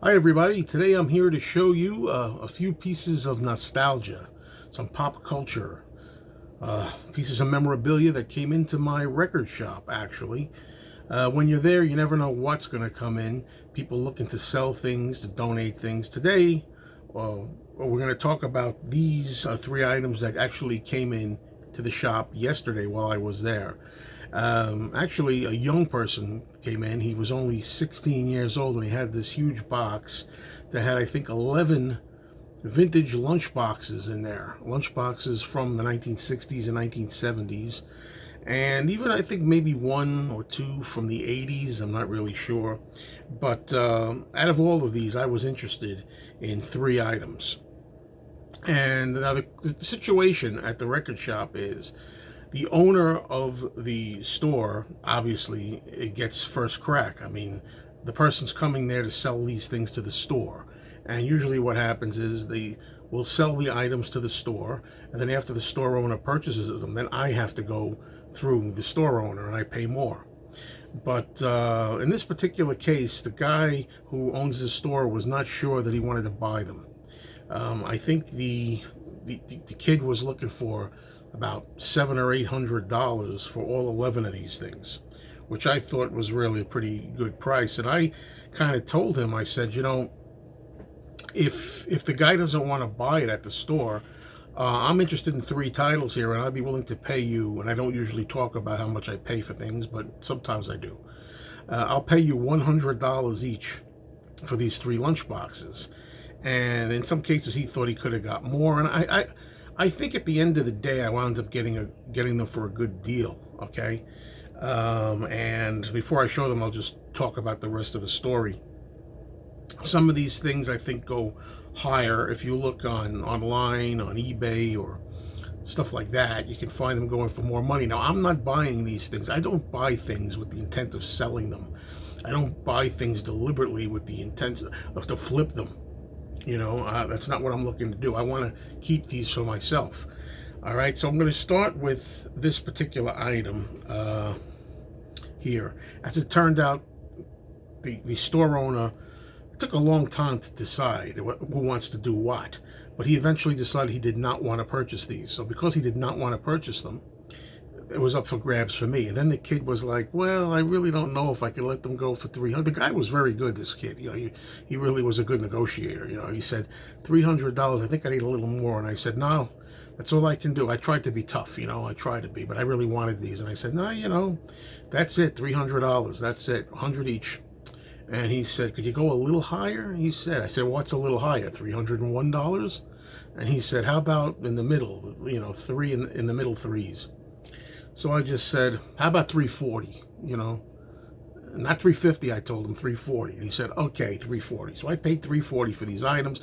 Hi everybody, today I'm here to show you a few pieces of nostalgia, some pop culture, pieces of memorabilia that came into my record shop actually. When you're there, you never know what's going to come in. People looking to sell things, to donate things. Today, we're going to talk about these three items that actually came in to the shop yesterday while I was there. Actually, a young person came in. He was only 16 years old, and he had this huge box that had, I think, 11 vintage lunchboxes in there. Lunchboxes from the 1960s and 1970s. And even, I think, maybe one or two from the 80s. I'm not really sure. But out of all of these, I was interested in three items. And now the situation at the record shop is the owner of the store, obviously, it gets first crack. I mean, the person's coming there to sell these things to the store. And usually what happens is they will sell the items to the store, and then after the store owner purchases them, then I have to go through the store owner and I pay more. But in this particular case, the guy who owns the store was not sure that he wanted to buy them. I think the kid was looking for about $700 or $800 for all 11 of these things, which I thought was really a pretty good price. And I kind of told him, I said, you know, if the guy doesn't want to buy it at the store, I'm interested in three titles here, and I'd be willing to pay you. And I don't usually talk about how much I pay for things, but sometimes I do. I'll pay you $100 each for these three lunch boxes. And in some cases, he thought he could have got more. And I think at the end of the day, I wound up getting them for a good deal. Okay, and before I show them, I'll just talk about the rest of the story. Some of these things I think go higher. If you look online, on eBay or stuff like that, you can find them going for more money. Now, I'm not buying these things. I don't buy things with the intent of selling them. I don't buy things deliberately with the intent of to flip them. You know, that's not what I'm looking to do. I want to keep these for myself. All right, so I'm going to start with this particular item here. As it turned out, the store owner, it took a long time to decide who wants to do what, but he eventually decided he did not want to purchase these. So because he did not want to purchase them, it was up for grabs for me. And then the kid was like, well, I really don't know if I can let them go for 300. The guy was very good, this kid. You know, he really was a good negotiator. You know, he said, $300, I think I need a little more. And I said, no, that's all I can do. I tried to be tough, you know, I tried to be, but I really wanted these. And I said, no, you know, that's it, $300, that's it, 100 each. And he said, could you go a little higher? He said, I said, what's a little higher, $301? And he said, how about in the middle, you know, three in the middle threes. So I just said, how about 340, you know? Not 350, I told him 340. And he said, okay, 340. So I paid 340 for these items.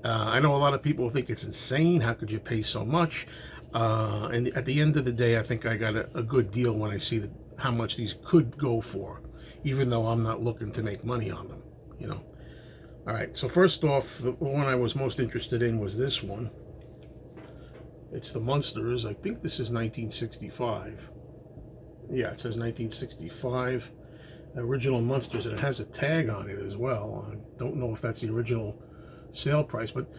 I know a lot of people think it's insane. How could you pay so much? And at the end of the day, I think I got a good deal when I see how much these could go for, even though I'm not looking to make money on them, you know? All right, so first off, the one I was most interested in was this one. It's the Munsters. I think this is 1965. Yeah, it says 1965. Original Munsters, and it has a tag on it as well. I don't know if that's the original sale price, but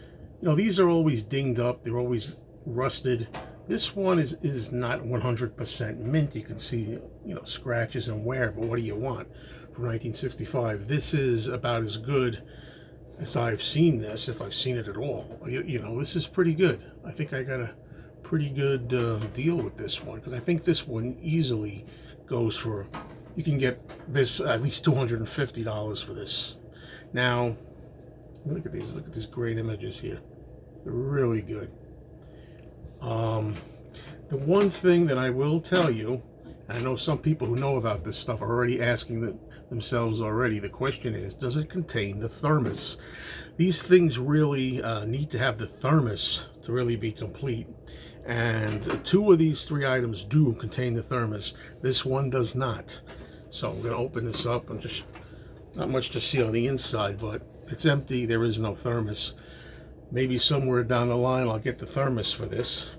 you know, these are always dinged up. They're always rusted. This one is not 100% mint. You can see, you know, scratches and wear, but what do you want from 1965? This is about as good as I've seen this, if I've seen it at all. You know, this is pretty good. I think I got a pretty good deal with this one, because I think this one easily goes for, you can get this at least $250 for this. Now, look at these great images here. They're really good. The one thing that I will tell you, I know some people who know about this stuff are already asking themselves already, the question is, does it contain the thermos? These things really need to have the thermos to really be complete. And two of these three items do contain the thermos. This one does not. So I'm going to open this up, and just not much to see on the inside, but it's empty. There is no thermos. Maybe somewhere down the line I'll get the thermos for this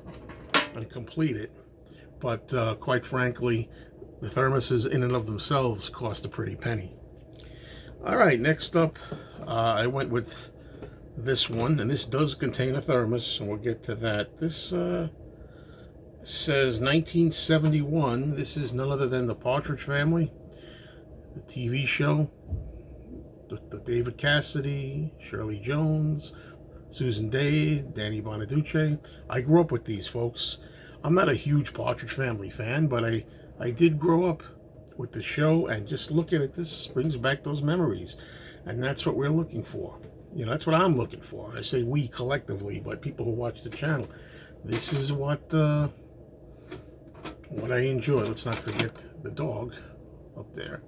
and complete it. But quite frankly, the thermoses in and of themselves cost a pretty penny. All right, next up, I went with this one, and this does contain a thermos, and we'll get to that. This says 1971. This is none other than the Partridge Family, the TV show. The David Cassidy, Shirley Jones, Susan Day, Danny Bonaduce. I grew up with these folks. I'm not a huge Partridge Family fan, but I did grow up with the show, and just looking at this brings back those memories. And that's what we're looking for. You know, that's what I'm looking for. I say we collectively, but people who watch the channel. This is what I enjoy. Let's not forget the dog up there.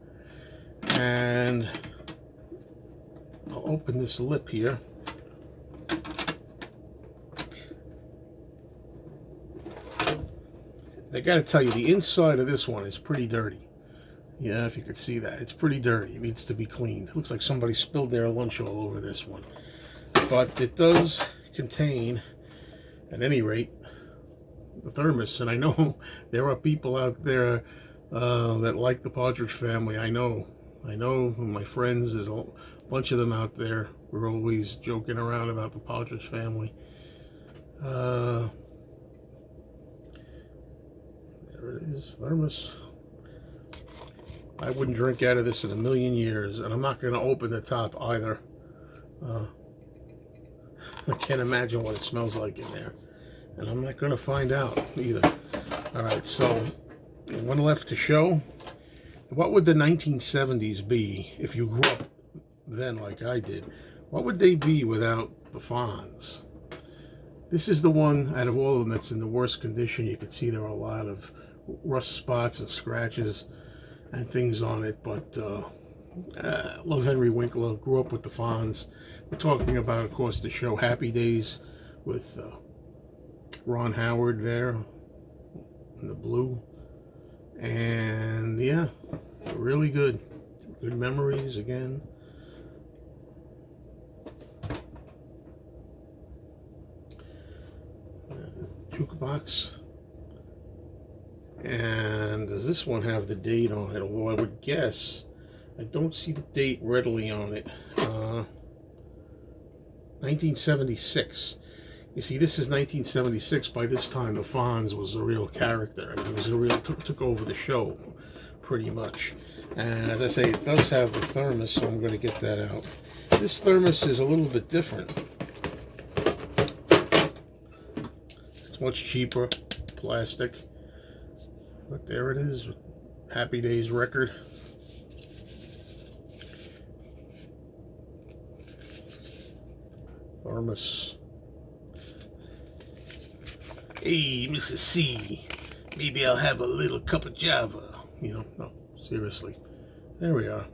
And I'll open this lip here. I gotta tell you, the inside of this one is pretty dirty. Yeah, if you could see that. It's pretty dirty. It needs to be cleaned. It looks like somebody spilled their lunch all over this one. But it does contain, at any rate, the thermos. And I know there are people out there that like the Partridge Family. I know my friends, there's a bunch of them out there. We're always joking around about the Partridge Family. There it is, thermos. I wouldn't drink out of this in a million years, and I'm not going to open the top either. I can't imagine what it smells like in there, and I'm not going to find out either. All right, so one left to show. What would the 1970s be if you grew up then like I did? What would they be without the Fonz? This is the one out of all of them that's in the worst condition. You can see there are a lot of rust spots and scratches and things on it, but love Henry Winkler, grew up with the Fonz. We're talking about, of course, the show Happy Days with Ron Howard there in the blue. And yeah, really good memories again. Jukebox. And does this one have the date on it? Although I would guess, I don't see the date readily on it. 1976. You see, this is 1976. By this time, the Fonz was a real character. I mean, it was a real took over the show, pretty much. And as I say, it does have the thermos, so I'm going to get that out. This thermos is a little bit different. It's much cheaper, plastic. But there it is, Happy Days record. Thermos. Hey, Mrs. C, maybe I'll have a little cup of Java. You know, no, seriously. There we are.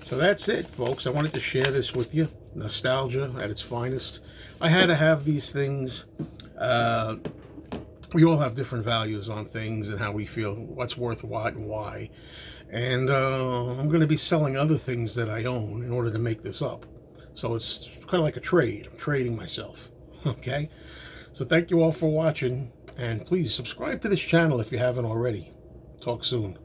So that's it, folks. I wanted to share this with you. Nostalgia at its finest. I had to have these things. We all have different values on things and how we feel, what's worth what and why. And I'm going to be selling other things that I own in order to make this up. So it's kind of like a trade. I'm trading myself. Okay? So thank you all for watching. And please subscribe to this channel if you haven't already. Talk soon.